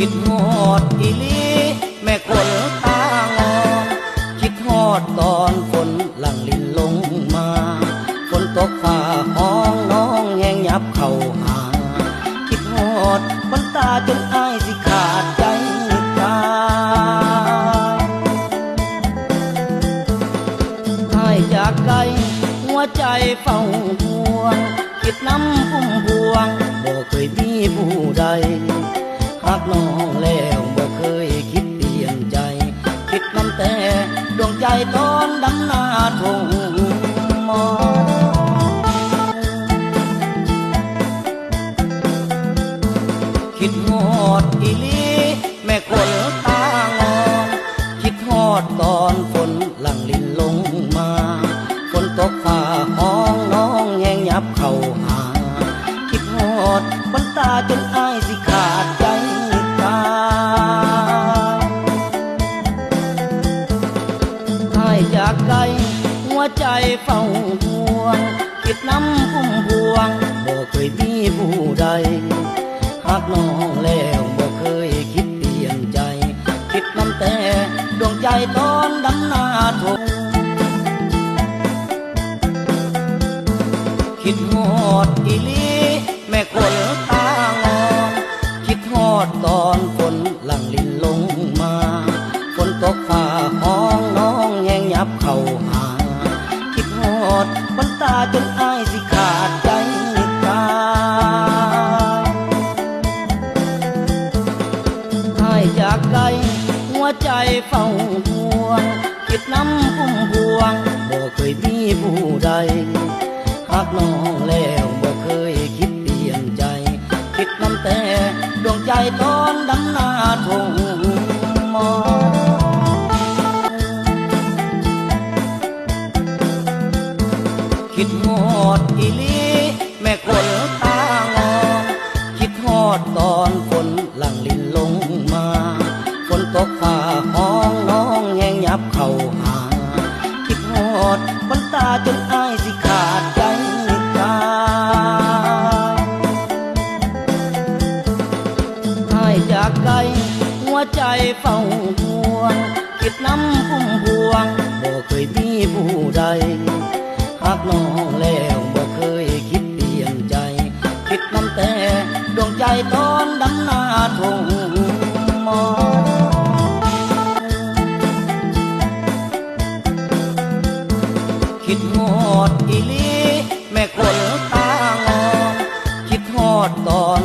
คิดฮอดอีหลีแม่คนตางอนคิดฮอดตอนฝนหลั่งลินลงมาฝนตกฝ่าห้องน้องแห้งยับเข้าหาคิดฮอดคนตาจนอ้ายสิขาดใจตายอ้ายจากไกลหัวใจเฝ้าห่วงคิดน้ำพุ่มพวงบ่เคยมีผู้ใดหักน้องแล้วบ่เคยคิดเปลี่ยนใจคิดน้ำแต่ดวงใจตอนดำนาทงมอคิดฮอดอีหลีแม่คนตางอนคิดฮอดตอนฝนหลั่งลินลงมาฝนตกฝ่าห้องน้องแห้งยับเข้าหาคิดฮอดคนตาจนอ้ายสิขาดใจตายอ้ายจากไกลหัวใจเฝ้าห่วงคิดน้ำพุ่มพวงบ่เคยมีผู้ใดหักน้องแล้วบ่เคยคิดเปลี่ยนใจคิดน้ำแต่ดวงใจตอนดำนาทงคิดฮอดอีหลีแม่คนตางอนคิดฮอดตอนฝนหลั่งลินลงมาฝนตกฝ่าห้องน้องแห้งยับเข้าหาคิดฮอดคนตาจนอ้ายสิขาดใจตายอ้ายจากไกลหัวใจเฝ้าห่วงคิดน้ำพุ่มพวงบ่เคยมีผู้ใดหักน้องแล้วบ่เคยคิดเปลี่ยนใจคิดน้ำแต่ดวงใจตอนดำนาทงมอคิดฮอดอีหลีแม่คนตางอนคิดฮอดตอนฝนหลั่งลินลงมาฝนตกฝ่าห้องน้องแห้งยับเข้าหาคิดฮอดคนตาจนอ้ายสิขาดใจตายอ้ายจากไกลหัวใจเฝ้าห่วงคิดน้ำพุ่มพวงบ่เคยมีผู้ใดหักน้องแล้วบ่เคยคิดเปลี่ยนใจคิดน้ำแต่ดวงใจตอนดำนาทงมอคิดฮอดอีหลีแม่คนตางอนคิดฮอดตอน